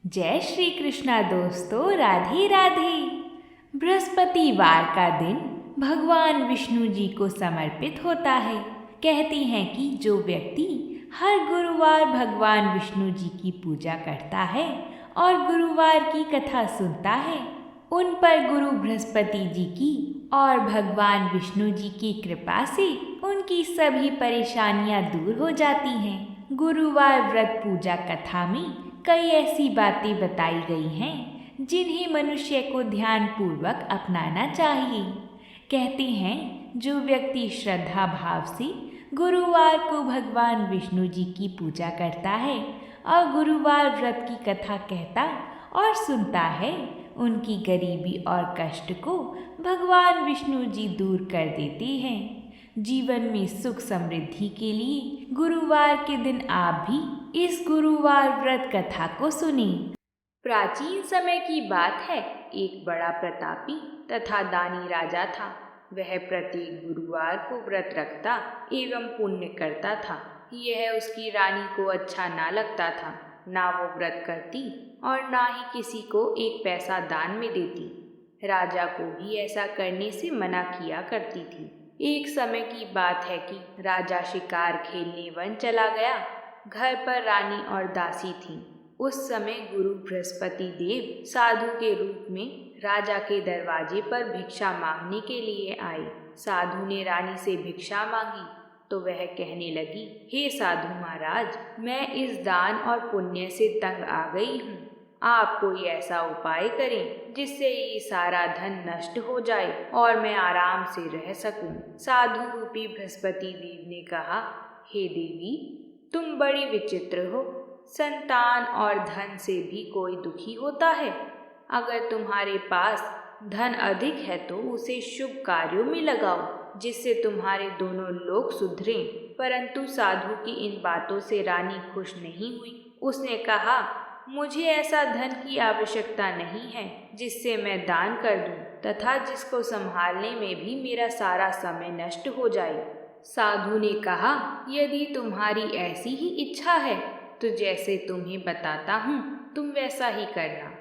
जय श्री कृष्णा दोस्तों, राधे राधे। बृहस्पतिवार का दिन भगवान विष्णु जी को समर्पित होता है। कहते हैं कि जो व्यक्ति हर गुरुवार भगवान विष्णु जी की पूजा करता है और गुरुवार की कथा सुनता है, उन पर गुरु बृहस्पति जी की और भगवान विष्णु जी की कृपा से उनकी सभी परेशानियां दूर हो जाती हैं। गुरुवार व्रत पूजा कथा में कई ऐसी बातें बताई गई हैं जिन्हें मनुष्य को ध्यानपूर्वक अपनाना चाहिए। कहते हैं जो व्यक्ति श्रद्धा भाव से गुरुवार को भगवान विष्णु जी की पूजा करता है और गुरुवार व्रत की कथा कहता और सुनता है, उनकी गरीबी और कष्ट को भगवान विष्णु जी दूर कर देते हैं। जीवन में सुख समृद्धि के लिए गुरुवार के दिन आप भी इस गुरुवार व्रत कथा को सुनें। प्राचीन समय की बात है। एक बड़ा प्रतापी तथा दानी राजा था। वह प्रत्येक गुरुवार को व्रत रखता एवं पुण्य करता था। यह उसकी रानी को अच्छा ना लगता था। ना वो व्रत करती और ना ही किसी को एक पैसा दान में देती। राजा को भी ऐसा करने से मना किया करती थी। एक समय की बात है कि राजा शिकार खेलने वन चला गया। घर पर रानी और दासी थी। उस समय गुरु बृहस्पति देव साधु के रूप में राजा के दरवाजे पर भिक्षा मांगने के लिए आए। साधु ने रानी से भिक्षा मांगी तो वह कहने लगी, हे साधु महाराज, मैं इस दान और पुण्य से तंग आ गई हूँ। आप कोई ऐसा उपाय करें जिससे ये सारा धन नष्ट हो जाए और मैं आराम से रह सकूं। साधु रूपी बृहस्पति देव ने कहा, हे देवी, तुम बड़ी विचित्र हो। संतान और धन से भी कोई दुखी होता है। अगर तुम्हारे पास धन अधिक है तो उसे शुभ कार्यों में लगाओ जिससे तुम्हारे दोनों लोग सुधरें। परंतु साधु की इन बातों से रानी खुश नहीं हुई। उसने कहा, मुझे ऐसा धन की आवश्यकता नहीं है जिससे मैं दान कर दूं तथा जिसको संभालने में भी मेरा सारा समय नष्ट हो जाए। साधु ने कहा, यदि तुम्हारी ऐसी ही इच्छा है तो जैसे तुम्हें बताता हूँ तुम वैसा ही करना।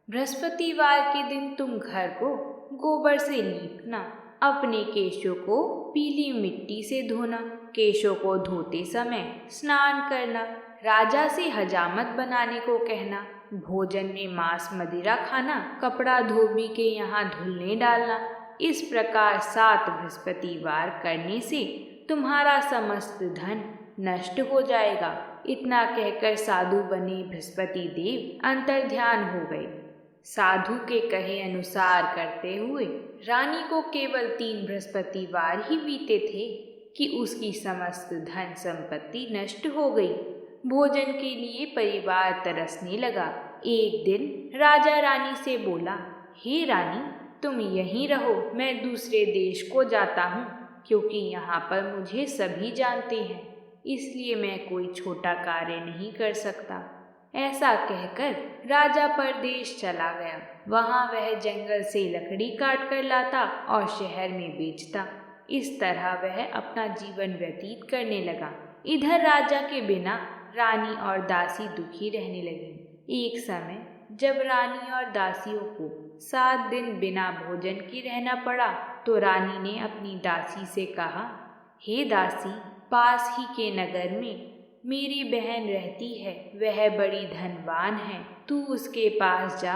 बृहस्पतिवार के दिन तुम घर को गोबर से लीपना, अपने केशों को पीली मिट्टी से धोना, केशों को धोते समय स्नान करना, राजा से हजामत बनाने को कहना, भोजन में मांस मदिरा खाना, कपड़ा धोबी के यहाँ धुलने डालना। इस प्रकार 7 बृहस्पतिवार करने से तुम्हारा समस्त धन नष्ट हो जाएगा। इतना कहकर साधु बने बृहस्पति देव अंतर्ध्यान हो गए। साधु के कहे अनुसार करते हुए रानी को केवल 3 बृहस्पतिवार ही बीते थे कि उसकी समस्त धन संपत्ति नष्ट हो गई। भोजन के लिए परिवार तरसने लगा। एक दिन राजा रानी से बोला, हे रानी, तुम यहीं रहो, मैं दूसरे देश को जाता हूँ क्योंकि यहाँ पर मुझे सभी जानते हैं, इसलिए मैं कोई छोटा कार्य नहीं कर सकता। ऐसा कहकर राजा परदेश चला गया। वहाँ वह जंगल से लकड़ी काट कर लाता और शहर में बेचता। इस तरह वह अपना जीवन व्यतीत करने लगा। इधर राजा के बिना रानी और दासी दुखी रहने लगी। एक समय जब रानी और दासियों को 7 दिन बिना भोजन के रहना पड़ा तो रानी ने अपनी दासी से कहा, हे दासी, पास ही के नगर में मेरी बहन रहती है। वह बड़ी धनवान है। तू उसके पास जा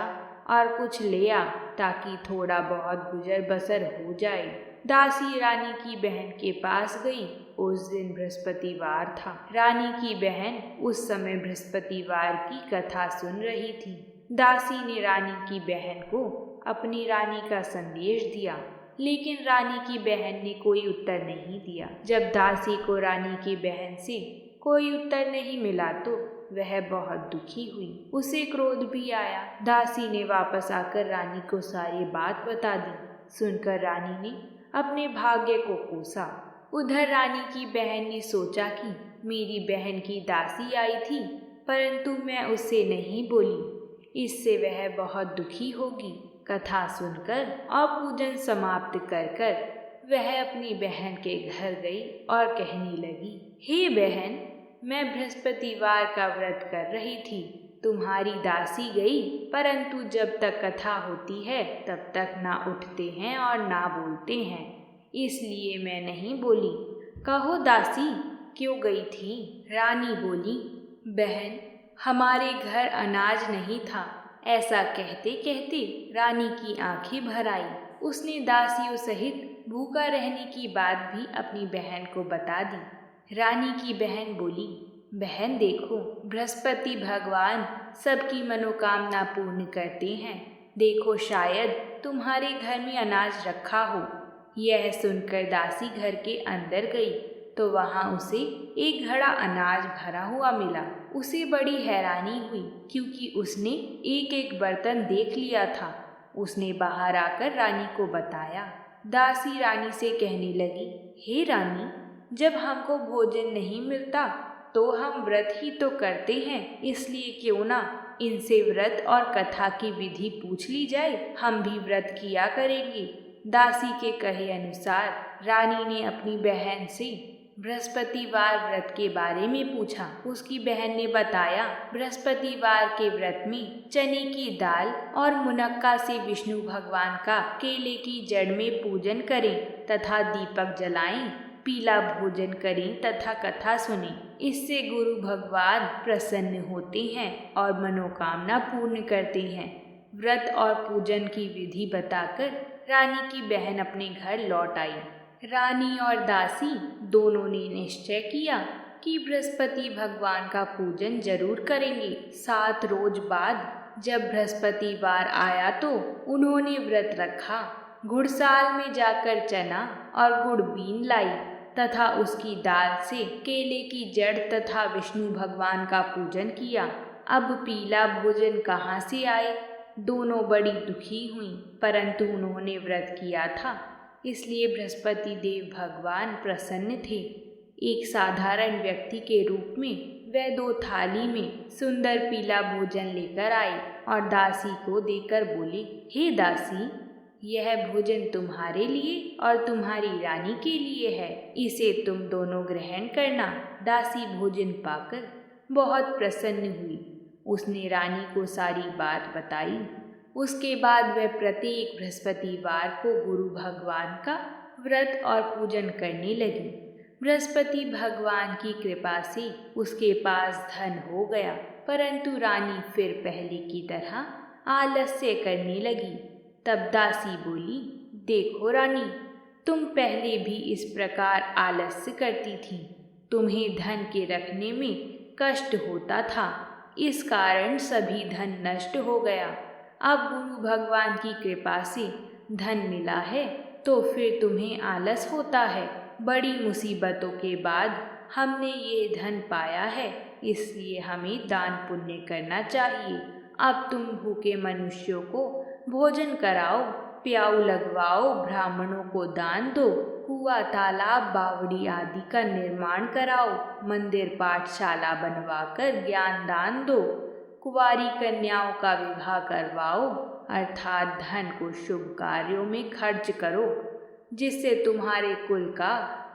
और कुछ ले आ ताकि थोड़ा बहुत गुजर बसर हो जाए। दासी रानी की बहन के पास गई। उस दिन बृहस्पतिवार था। रानी की बहन उस समय बृहस्पतिवार की कथा सुन रही थी। दासी ने रानी की बहन को अपनी रानी का संदेश दिया, लेकिन रानी की बहन ने कोई उत्तर नहीं दिया। जब दासी को रानी की बहन से कोई उत्तर नहीं मिला तो वह बहुत दुखी हुई। उसे क्रोध भी आया। दासी ने वापस आकर रानी को सारी बात बता दी। सुनकर रानी ने अपने भाग्य को कोसा। उधर रानी की बहन ने सोचा कि मेरी बहन की दासी आई थी परंतु मैं उससे नहीं बोली, इससे वह बहुत दुखी होगी। कथा सुनकर और पूजन समाप्त कर वह अपनी बहन के घर गई और कहने लगी, हे बहन, मैं बृहस्पतिवार का व्रत कर रही थी तुम्हारी दासी गई, परंतु जब तक कथा होती है तब तक ना उठते हैं और ना बोलते हैं, इसलिए मैं नहीं बोली। कहो दासी, क्यों गई थी? रानी बोली, बहन, हमारे घर अनाज नहीं था। ऐसा कहते कहते रानी की आंखें भर आई। उसने दासियों सहित भूखा रहने की बात भी अपनी बहन को बता दी। रानी की बहन बोली, बहन देखो, बृहस्पति भगवान सबकी मनोकामना पूर्ण करते हैं। देखो, शायद तुम्हारे घर में अनाज रखा हो। यह सुनकर दासी घर के अंदर गई तो वहां उसे एक घड़ा अनाज भरा हुआ मिला। उसे बड़ी हैरानी हुई, क्योंकि उसने एक एक बर्तन देख लिया था। उसने बाहर आकर रानी को बताया। दासी रानी से कहने लगी, हे रानी, जब हमको भोजन नहीं मिलता तो हम व्रत ही तो करते हैं, इसलिए क्यों ना इनसे व्रत और कथा की विधि पूछ ली जाए। हम भी व्रत किया करेंगे। दासी के कहे अनुसार रानी ने अपनी बहन से बृहस्पतिवार व्रत के बारे में पूछा। उसकी बहन ने बताया, बृहस्पतिवार के व्रत में चने की दाल और मुनक्का से विष्णु भगवान का केले की जड़ में पूजन करें तथा दीपक जलाएं, पीला भोजन करें तथा कथा सुनें। इससे गुरु भगवान प्रसन्न होते हैं और मनोकामना पूर्ण करते हैं। व्रत और पूजन की विधि बताकर रानी की बहन अपने घर लौट आई। रानी और दासी दोनों ने निश्चय किया कि बृहस्पति भगवान का पूजन जरूर करेंगे। 7 रोज बाद जब बृहस्पतिवार आया तो उन्होंने व्रत रखा। घुड़साल में जाकर चना और गुड़ बीन लाई तथा उसकी दाल से केले की जड़ तथा विष्णु भगवान का पूजन किया। अब पीला भोजन कहाँ से आए? दोनों बड़ी दुखी हुईं, परंतु उन्होंने व्रत किया था, इसलिए बृहस्पति देव भगवान प्रसन्न थे। एक साधारण व्यक्ति के रूप में वे 2 थाली में सुंदर पीला भोजन लेकर आए और दासी को देकर बोले, हे दासी, यह भोजन तुम्हारे लिए और तुम्हारी रानी के लिए है, इसे तुम दोनों ग्रहण करना। दासी भोजन पाकर बहुत प्रसन्न हुई। उसने रानी को सारी बात बताई। उसके बाद वह प्रत्येक बृहस्पतिवार को गुरु भगवान का व्रत और पूजन करने लगी। बृहस्पति भगवान की कृपा से उसके पास धन हो गया, परंतु रानी फिर पहले की तरह आलस्य करने लगी। तब दासी बोली, देखो रानी, तुम पहले भी इस प्रकार आलस्य करती थी। तुम्हें धन के रखने में कष्ट होता था, इस कारण सभी धन नष्ट हो गया। अब गुरु भगवान की कृपा से धन मिला है तो फिर तुम्हें आलस होता है। बड़ी मुसीबतों के बाद हमने ये धन पाया है, इसलिए हमें दान पुण्य करना चाहिए। अब तुम भूखे मनुष्यों को भोजन कराओ, प्याऊ लगवाओ, ब्राह्मणों को दान दो, कुआं, तालाब, बावड़ी आदि का निर्माण कराओ, मंदिर पाठशाला बनवाकर ज्ञान दान दो, कुंवारी कन्याओं का विवाह करवाओ, अर्थात धन को शुभ कार्यों में खर्च करो, जिससे तुम्हारे कुल का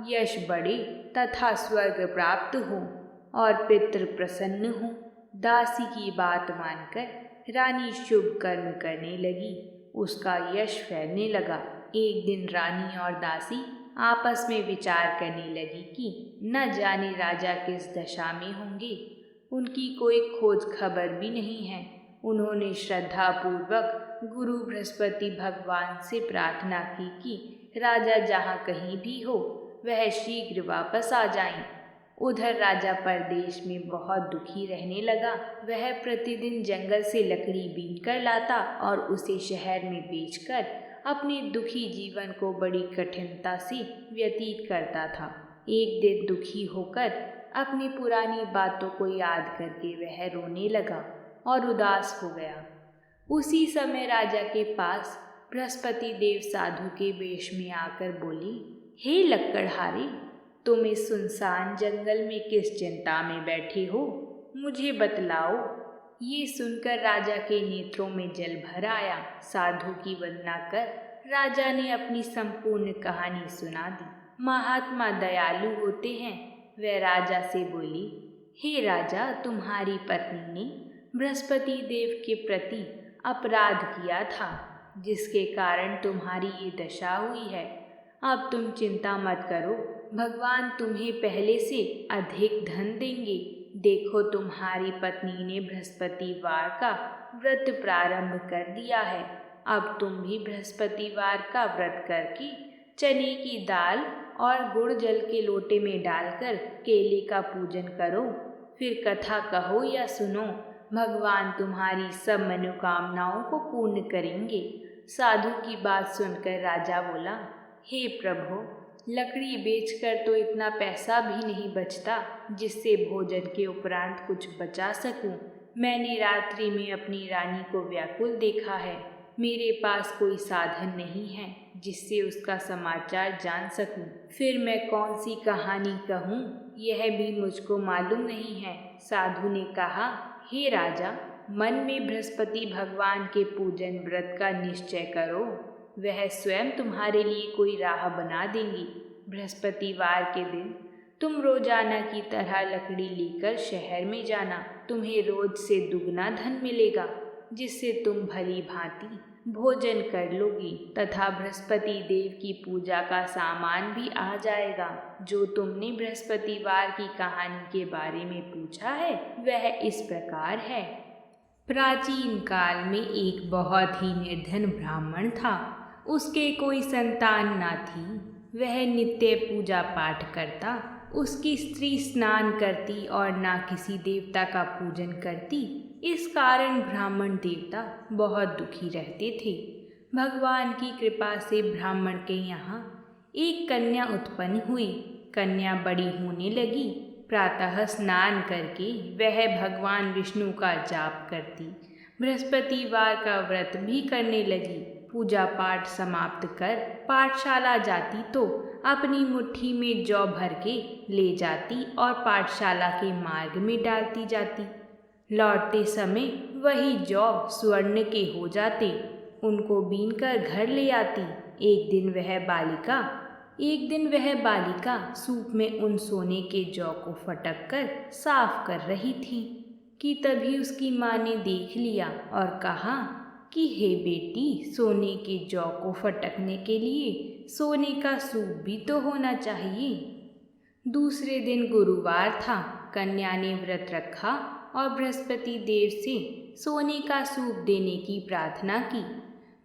यश बढ़े तथा स्वर्ग प्राप्त हो और पितृ प्रसन्न हो। दासी की बात मानकर रानी शुभ कर्म करने लगी। उसका यश फैलने लगा। एक दिन रानी और दासी आपस में विचार करने लगी कि न जाने राजा किस दशा में होंगे। उनकी कोई खोज खबर भी नहीं है। उन्होंने श्रद्धा पूर्वक गुरु बृहस्पति भगवान से प्रार्थना की कि राजा जहाँ कहीं भी हो वह शीघ्र वापस आ जाएं। उधर राजा परदेश में बहुत दुखी रहने लगा। वह प्रतिदिन जंगल से लकड़ी बीन कर लाता और उसे शहर में बेचकर अपने दुखी जीवन को बड़ी कठिनता से व्यतीत करता था। एक दिन दुखी होकर अपनी पुरानी बातों को याद करके वह रोने लगा और उदास हो गया। उसी समय राजा के पास बृहस्पति देव साधु के वेश में आकर बोले, हे लक्कड़हारे, तुम इस सुनसान जंगल में किस चिंता में बैठे हो, मुझे बतलाओ। ये सुनकर राजा के नेत्रों में जल भर आया। साधु की वंदना कर राजा ने अपनी संपूर्ण कहानी सुना दी। महात्मा दयालु होते हैं। वह राजा से बोली, हे राजा, तुम्हारी पत्नी ने बृहस्पति देव के प्रति अपराध किया था, जिसके कारण तुम्हारी ये दशा हुई है। अब तुम चिंता मत करो, भगवान तुम्हें पहले से अधिक धन देंगे। देखो, तुम्हारी पत्नी ने बृहस्पतिवार का व्रत प्रारंभ कर दिया है। अब तुम भी बृहस्पतिवार का व्रत करके चने की दाल और गुड़ जल के लोटे में डालकर केले का पूजन करो। फिर कथा कहो या सुनो, भगवान तुम्हारी सब मनोकामनाओं को पूर्ण करेंगे। साधु की बात सुनकर राजा बोला, हे प्रभु, लकड़ी बेचकर तो इतना पैसा भी नहीं बचता जिससे भोजन के उपरांत कुछ बचा सकूं। मैंने रात्रि में अपनी रानी को व्याकुल देखा है। मेरे पास कोई साधन नहीं है जिससे उसका समाचार जान सकूं। फिर मैं कौन सी कहानी कहूँ, यह भी मुझको मालूम नहीं है। साधु ने कहा, हे राजा, मन में बृहस्पति भगवान के पूजन व्रत का निश्चय करो। वह स्वयं तुम्हारे लिए कोई राह बना देंगी। बृहस्पतिवार के दिन तुम रोजाना की तरह लकड़ी लेकर शहर में जाना। तुम्हें रोज से दुगना धन मिलेगा, जिससे तुम भली भांति भोजन कर लोगी तथा बृहस्पति देव की पूजा का सामान भी आ जाएगा। जो तुमने बृहस्पतिवार की कहानी के बारे में पूछा है, वह इस प्रकार है। प्राचीन काल में एक बहुत ही निर्धन ब्राह्मण था। उसके कोई संतान न थी। वह नित्य पूजा पाठ करता। उसकी स्त्री स्नान करती और ना किसी देवता का पूजन करती। इस कारण ब्राह्मण देवता बहुत दुखी रहते थे। भगवान की कृपा से ब्राह्मण के यहाँ एक कन्या उत्पन्न हुई। कन्या बड़ी होने लगी। प्रातः स्नान करके वह भगवान विष्णु का जाप करती। बृहस्पतिवार का व्रत भी करने लगी। पूजा पाठ समाप्त कर पाठशाला जाती तो अपनी मुट्ठी में जौ भर के ले जाती और पाठशाला के मार्ग में डालती जाती। लौटते समय वही जौ स्वर्ण के हो जाते। उनको बीनकर घर ले आती। एक दिन वह बालिका सूप में उन सोने के जौ को फटक कर साफ कर रही थी कि तभी उसकी माँ ने देख लिया और कहा कि हे बेटी, सोने के जौ को फटकने के लिए सोने का सूप भी तो होना चाहिए। दूसरे दिन गुरुवार था। कन्या ने व्रत रखा और बृहस्पति देव से सोने का सूप देने की प्रार्थना की।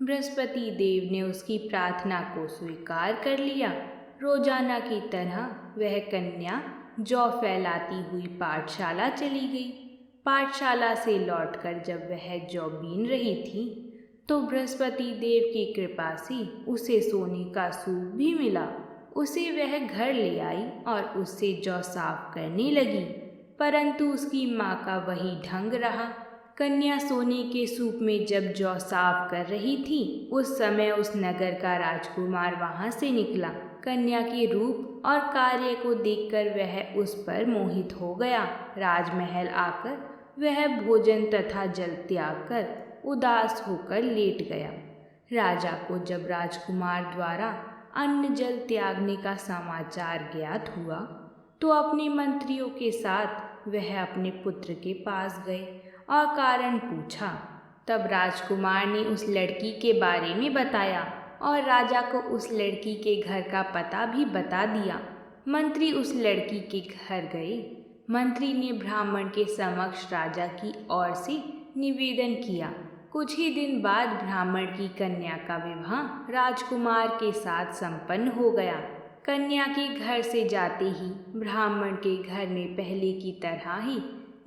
बृहस्पति देव ने उसकी प्रार्थना को स्वीकार कर लिया। रोजाना की तरह वह कन्या जौ फैलाती हुई पाठशाला चली गई। पाठशाला से लौटकर जब वह जौ बीन रही थी तो बृहस्पति देव की कृपा से उसे सोने का सूप भी मिला। उसे वह घर ले आई और उससे जौ साफ करने लगी, परंतु उसकी माँ का वही ढंग रहा। कन्या सोने के सूप में जब जौ साफ कर रही थी, उस समय उस नगर का राजकुमार वहां से निकला। कन्या के रूप और कार्य को देखकर वह उस पर मोहित हो गया। राजमहल आकर वह भोजन तथा जल त्याग कर उदास होकर लेट गया। राजा को जब राजकुमार द्वारा अन्न जल त्यागने का समाचार ज्ञात हुआ तो अपने मंत्रियों के साथ वह अपने पुत्र के पास गए और कारण पूछा। तब राजकुमार ने उस लड़की के बारे में बताया और राजा को उस लड़की के घर का पता भी बता दिया। मंत्री उस लड़की के घर गए। मंत्री ने ब्राह्मण के समक्ष राजा की ओर से निवेदन किया। कुछ ही दिन बाद ब्राह्मण की कन्या का विवाह राजकुमार के साथ संपन्न हो गया। कन्या के घर से जाते ही ब्राह्मण के घर में पहले की तरह ही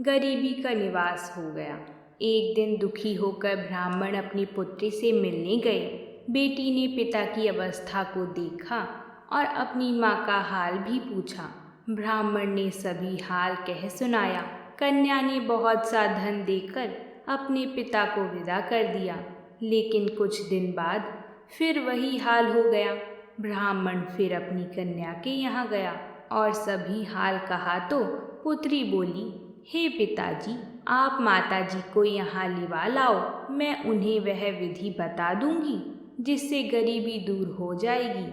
गरीबी का निवास हो गया। एक दिन दुखी होकर ब्राह्मण अपनी पुत्री से मिलने गए। बेटी ने पिता की अवस्था को देखा और अपनी माँ का हाल भी पूछा। ब्राह्मण ने सभी हाल कह सुनाया। कन्या ने बहुत सा धन देकर अपने पिता को विदा कर दिया, लेकिन कुछ दिन बाद फिर वही हाल हो गया। ब्राह्मण फिर अपनी कन्या के यहाँ गया और सभी हाल कहा तो पुत्री बोली, हे पिताजी, आप माताजी को यहाँ लिवा लाओ। मैं उन्हें वह विधि बता दूंगी जिससे गरीबी दूर हो जाएगी।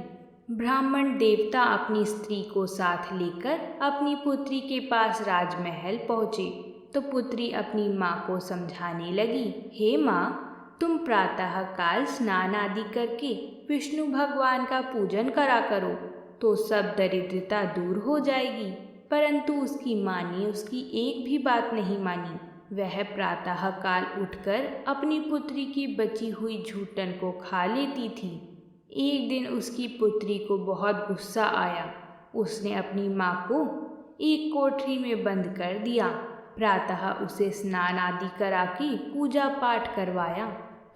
ब्राह्मण देवता अपनी स्त्री को साथ लेकर अपनी पुत्री के पास राजमहल पहुँचे। तो पुत्री अपनी माँ को समझाने लगी, हे माँ, तुम प्रातःकाल स्नान आदि करके विष्णु भगवान का पूजन करा करो तो सब दरिद्रता दूर हो जाएगी। परंतु उसकी माँ ने उसकी एक भी बात नहीं मानी। वह प्रातःकाल उठकर अपनी पुत्री की बची हुई झूठन को खा लेती थी। एक दिन उसकी पुत्री को बहुत गुस्सा आया। उसने अपनी माँ को एक कोठरी में बंद कर दिया। प्रातः उसे स्नान आदि करा के पूजा पाठ करवाया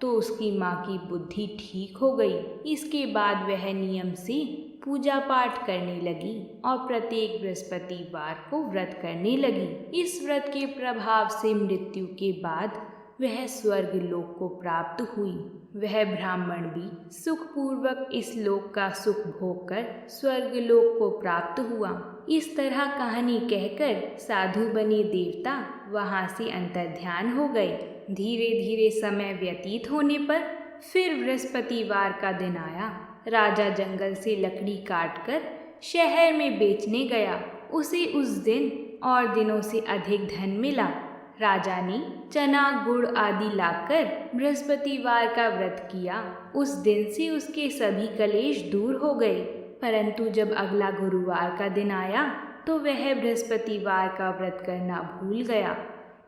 तो उसकी माँ की बुद्धि ठीक हो गई। इसके बाद वह नियम से पूजा पाठ करने लगी और प्रत्येक बृहस्पतिवार को व्रत करने लगी। इस व्रत के प्रभाव से मृत्यु के बाद वह स्वर्ग लोक को प्राप्त हुई। वह ब्राह्मण भी सुखपूर्वक इस लोक का सुख भोग कर स्वर्ग लोक को प्राप्त हुआ। इस तरह कहानी कहकर साधु बने देवता वहाँ से अंतर्ध्यान हो गए। धीरे धीरे समय व्यतीत होने पर फिर बृहस्पतिवार का दिन आया। राजा जंगल से लकड़ी काटकर शहर में बेचने गया। उसे उस दिन और दिनों से अधिक धन मिला। राजा ने चना गुड़ आदि लाकर बृहस्पतिवार का व्रत किया। उस दिन से उसके सभी कलेश दूर हो गए। परंतु जब अगला गुरुवार का दिन आया तो वह बृहस्पतिवार का व्रत करना भूल गया।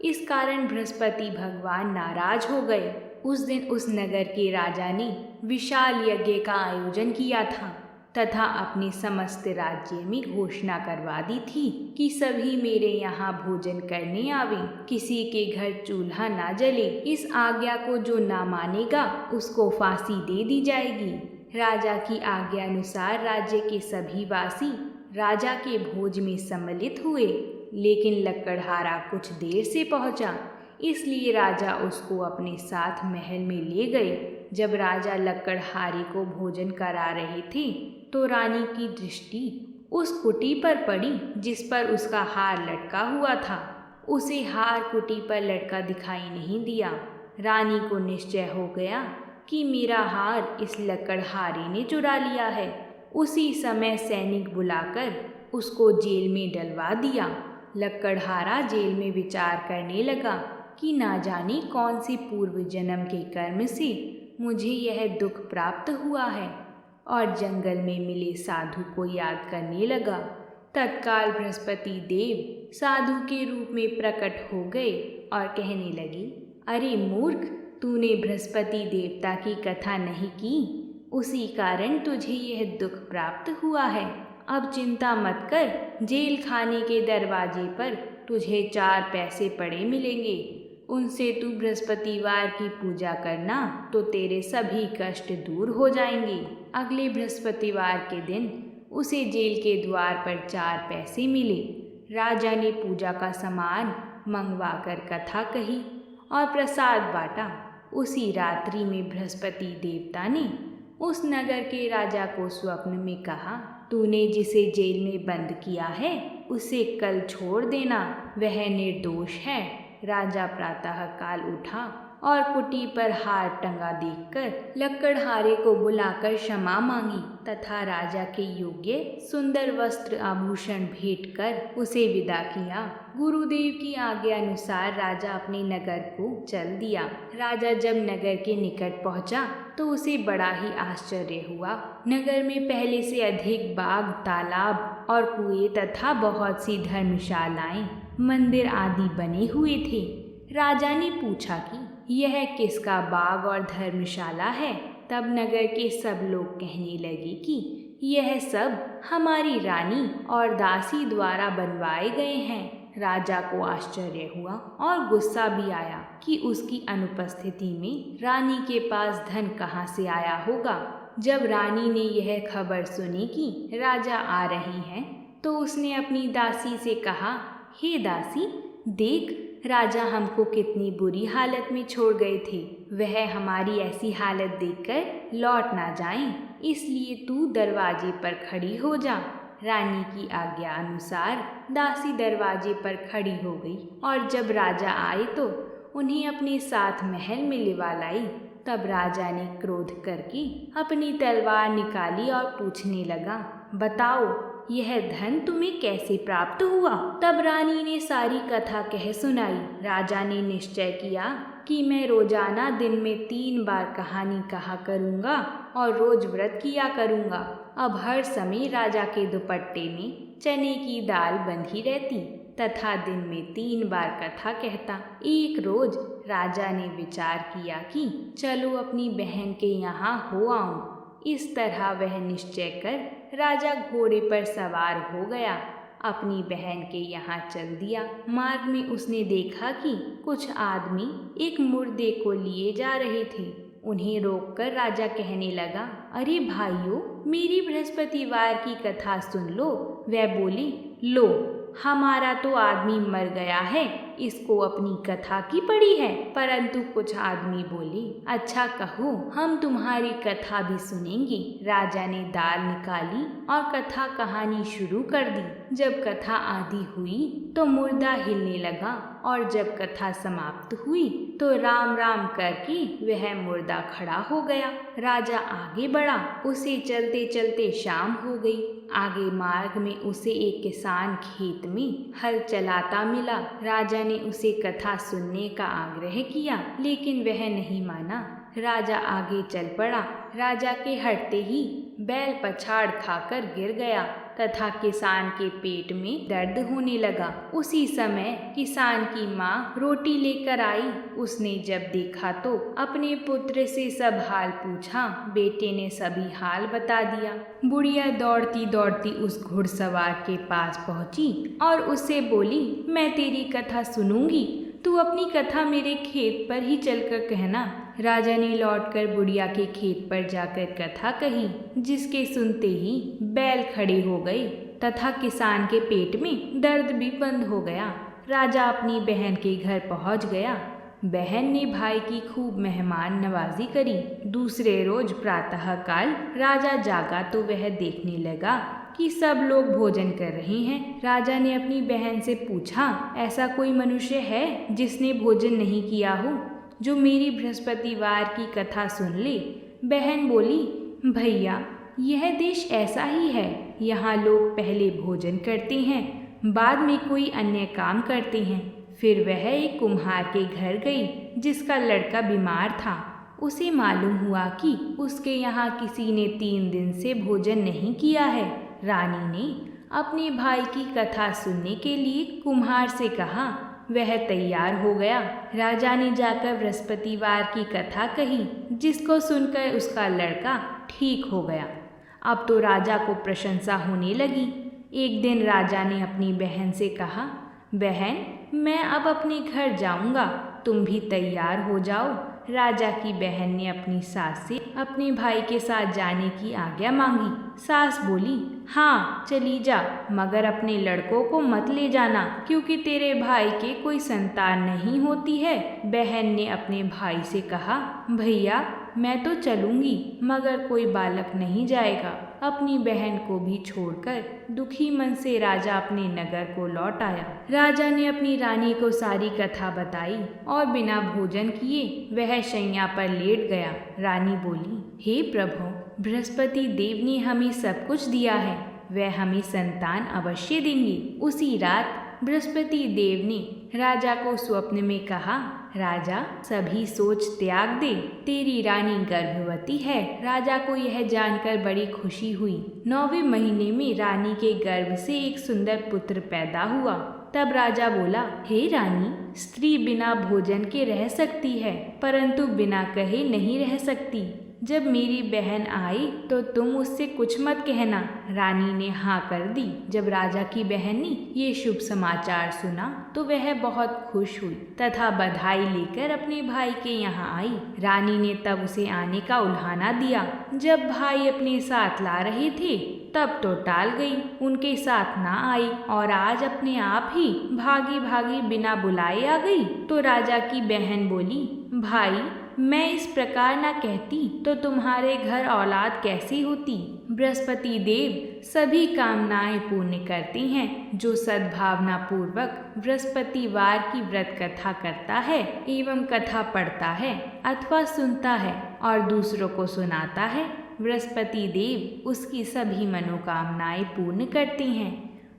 इस कारण बृहस्पति भगवान नाराज हो गए। उस दिन उस नगर के राजा ने विशाल यज्ञ का आयोजन किया था तथा अपने समस्त राज्य में घोषणा करवा दी थी कि सभी मेरे यहाँ भोजन करने आवें, किसी के घर चूल्हा ना जले। इस आज्ञा को जो ना मानेगा उसको फांसी दे दी जाएगी। राजा की आज्ञा अनुसार राज्य के सभी वासी राजा के भोज में सम्मिलित हुए, लेकिन लकड़हारा कुछ देर से पहुंचा, इसलिए राजा उसको अपने साथ महल में ले गए। जब राजा लकड़हारे को भोजन करा रहे थे तो रानी की दृष्टि उस कुटी पर पड़ी जिस पर उसका हार लटका हुआ था। उसे हार कुटी पर लटका दिखाई नहीं दिया। रानी को निश्चय हो गया कि मेरा हार इस लकड़हारे ने चुरा लिया है। उसी समय सैनिक बुलाकर उसको जेल में डलवा दिया। लकड़हारा जेल में विचार करने लगा कि ना जाने कौन से पूर्व जन्म के कर्म से मुझे यह दुख प्राप्त हुआ है, और जंगल में मिले साधु को याद करने लगा। तत्काल बृहस्पति देव साधु के रूप में प्रकट हो गए और कहने लगे, अरे मूर्ख, तूने बृहस्पति देवता की कथा नहीं की, उसी कारण तुझे यह दुख प्राप्त हुआ है। अब चिंता मत कर, जेल खाने के दरवाजे पर तुझे 4 पैसे पड़े मिलेंगे। उनसे तू बृहस्पतिवार की पूजा करना तो तेरे सभी कष्ट दूर हो जाएंगे। अगले बृहस्पतिवार के दिन उसे जेल के द्वार पर 4 पैसे मिले। राजा ने पूजा का सामान मंगवाकर कथा कही और प्रसाद बांटा। उसी रात्रि में बृहस्पति देवता ने उस नगर के राजा को स्वप्न में कहा, तूने जिसे जेल में बंद किया है उसे कल छोड़ देना, वह निर्दोष है। राजा प्रातःकाल उठा और कुटी पर हार टंगा देखकर लकड़हारे को बुलाकर क्षमा मांगी तथा राजा के योग्य सुंदर वस्त्र आभूषण भेंट कर उसे विदा किया। गुरुदेव की आज्ञा अनुसार राजा अपने नगर को चल दिया। राजा जब नगर के निकट पहुंचा तो उसे बड़ा ही आश्चर्य हुआ। नगर में पहले से अधिक बाग, तालाब और कुएं तथा बहुत सी धर्मशालाएं, मंदिर आदि बने हुए थे। राजा ने पूछा कि यह किसका बाग और धर्मशाला है। तब नगर के सब लोग कहने लगे कि यह सब हमारी रानी और दासी द्वारा बनवाए गए हैं। राजा को आश्चर्य हुआ और गुस्सा भी आया कि उसकी अनुपस्थिति में रानी के पास धन कहाँ से आया होगा। जब रानी ने यह खबर सुनी कि राजा आ रहे हैं तो उसने अपनी दासी से कहा, हे दासी, देख राजा हमको कितनी बुरी हालत में छोड़ गए थे। वह हमारी ऐसी हालत देखकर लौट ना जाएं, इसलिए तू दरवाजे पर खड़ी हो जा। रानी की आज्ञा अनुसार दासी दरवाजे पर खड़ी हो गई और जब राजा आए तो उन्हें अपने साथ महल में लिवा लाई। तब राजा ने क्रोध करके अपनी तलवार निकाली और पूछने लगा, बताओ यह धन तुम्हें कैसे प्राप्त हुआ? तब रानी ने सारी कथा कह सुनाई। राजा ने निश्चय किया कि मैं रोजाना दिन में 3 बार कहानी कहा करूँगा और रोज व्रत किया करूँगा। अब हर समय राजा के दुपट्टे में चने की दाल बंधी रहती तथा दिन में 3 बार कथा कहता। एक रोज राजा ने विचार किया कि चलो अपनी बहन के यहाँ हो आऊं। इस तरह वह निश्चय कर राजा घोड़े पर सवार हो गया, अपनी बहन के यहाँ चल दिया। मार्ग में उसने देखा कि कुछ आदमी एक मुर्दे को लिए जा रहे थे। उन्हें रोककर राजा कहने लगा, अरे भाइयों, मेरी बृहस्पतिवार की कथा सुन लो। वह बोली, लो, हमारा तो आदमी मर गया है, इसको अपनी कथा की पड़ी है। परंतु कुछ आदमी बोले, अच्छा कहो, हम तुम्हारी कथा भी सुनेंगे। राजा ने दाल निकाली और कथा कहानी शुरू कर दी। जब कथा आधी हुई तो मुर्दा हिलने लगा और जब कथा समाप्त हुई तो राम राम करके वह मुर्दा खड़ा हो गया। राजा आगे बढ़ा, उसे चलते चलते शाम हो गई। आगे मार्ग में उसे एक किसान खेत में हल चलाता मिला। राजा ने उसे कथा सुनने का आग्रह किया, लेकिन वह नहीं माना। राजा आगे चल पड़ा। राजा के हटते ही बैल पछाड़ खाकर गिर गया तथा किसान के पेट में दर्द होने लगा। उसी समय किसान की माँ रोटी लेकर आई। उसने जब देखा तो अपने पुत्र से सब हाल पूछा। बेटे ने सभी हाल बता दिया। बुढ़िया दौड़ती दौड़ती उस घुड़सवार के पास पहुंची और उससे बोली, मैं तेरी कथा सुनूंगी, तू अपनी कथा मेरे खेत पर ही चलकर कहना। राजा ने लौटकर बुढ़िया के खेत पर जाकर कथा कही, जिसके सुनते ही बैल खड़े हो गए तथा किसान के पेट में दर्द भी बंद हो गया। राजा अपनी बहन के घर पहुंच गया। बहन ने भाई की खूब मेहमान नवाजी करी। दूसरे रोज प्रातःकाल राजा जागा तो वह देखने लगा कि सब लोग भोजन कर रहे हैं। राजा ने अपनी बहन से पूछा, ऐसा कोई मनुष्य है जिसने भोजन नहीं किया हो, जो मेरी बृहस्पतिवार की कथा सुन ले? बहन बोली, भैया, यह देश ऐसा ही है। यहाँ लोग पहले भोजन करते हैं, बाद में कोई अन्य काम करते हैं। फिर वह एक कुम्हार के घर गई जिसका लड़का बीमार था। उसे मालूम हुआ कि उसके यहाँ किसी ने 3 दिन से भोजन नहीं किया है। रानी ने अपने भाई की कथा सुनने के लिए कुम्हार से कहा। वह तैयार हो गया। राजा ने जाकर बृहस्पतिवार की कथा कही, जिसको सुनकर उसका लड़का ठीक हो गया। अब तो राजा को प्रशंसा होने लगी। एक दिन राजा ने अपनी बहन से कहा, बहन, मैं अब अपने घर जाऊंगा, तुम भी तैयार हो जाओ। राजा की बहन ने अपनी सास से अपने भाई के साथ जाने की आज्ञा मांगी। सास बोली, हाँ चली जा, मगर अपने लड़कों को मत ले जाना, क्योंकि तेरे भाई के कोई संतान नहीं होती है। बहन ने अपने भाई से कहा, भैया, मैं तो चलूंगी, मगर कोई बालक नहीं जाएगा। अपनी बहन को भी छोड़कर दुखी मन से राजा अपने नगर को लौट आया। राजा ने अपनी रानी को सारी कथा बताई और बिना भोजन किए वह शैया पर लेट गया। रानी बोली, हे प्रभु, बृहस्पति देव ने हमें सब कुछ दिया है, वह हमें संतान अवश्य देंगे। उसी रात बृहस्पति देव ने राजा को स्वप्न में कहा, राजा, सभी सोच त्याग दे, तेरी रानी गर्भवती है। राजा को यह जानकर बड़ी खुशी हुई। 9वें महीने में रानी के गर्भ से एक सुंदर पुत्र पैदा हुआ। तब राजा बोला, हे रानी, स्त्री बिना भोजन के रह सकती है, परंतु बिना कहे नहीं रह सकती। जब मेरी बहन आई तो तुम उससे कुछ मत कहना। रानी ने हाँ कर दी। जब राजा की बहन ने ये शुभ समाचार सुना तो वह बहुत खुश हुई तथा बधाई लेकर अपने भाई के यहाँ आई। रानी ने तब उसे आने का उल्हाना दिया। जब भाई अपने साथ ला रहे थे तब तो टाल गई, उनके साथ ना आई और आज अपने आप ही भागी भागी बिना बुलाए आ गई। तो राजा की बहन बोली, भाई, मैं इस प्रकार ना कहती तो तुम्हारे घर औलाद कैसी होती। बृहस्पति देव सभी कामनाएं पूर्ण करते हैं। जो सद्भावना पूर्वक बृहस्पतिवार की व्रत कथा करता है एवं कथा पढ़ता है अथवा सुनता है और दूसरों को सुनाता है, बृहस्पति देव उसकी सभी मनोकामनाएं पूर्ण करते हैं,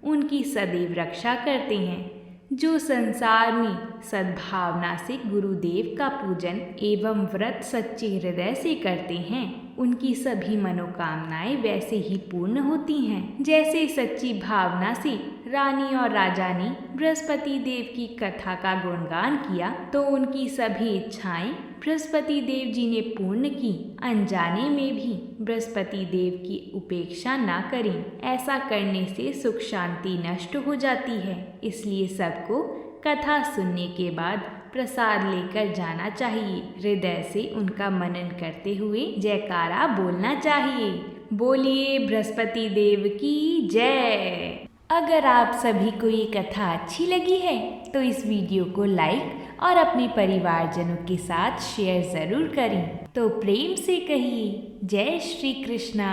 उनकी सदैव रक्षा करते हैं। जो संसार में सद्भावना से गुरुदेव का पूजन एवं व्रत सच्चे हृदय से करते हैं, उनकी सभी मनोकामनाएं वैसे ही पूर्ण होती हैं जैसे सच्ची भावना से रानी और राजा ने बृहस्पति देव की कथा का गुणगान किया तो उनकी सभी इच्छाएं बृहस्पति देव जी ने पूर्ण की। अनजाने में भी बृहस्पति देव की उपेक्षा ना करें, ऐसा करने से सुख शांति नष्ट हो जाती है। इसलिए सबको कथा सुनने के बाद प्रसाद लेकर जाना चाहिए। हृदय से उनका मनन करते हुए जयकारा बोलना चाहिए। बोलिए बृहस्पति देव की जय। अगर आप सभी को ये कथा अच्छी लगी है तो इस वीडियो को लाइक और अपने परिवारजनों के साथ शेयर ज़रूर करें। तो प्रेम से कहिए जय श्री कृष्णा।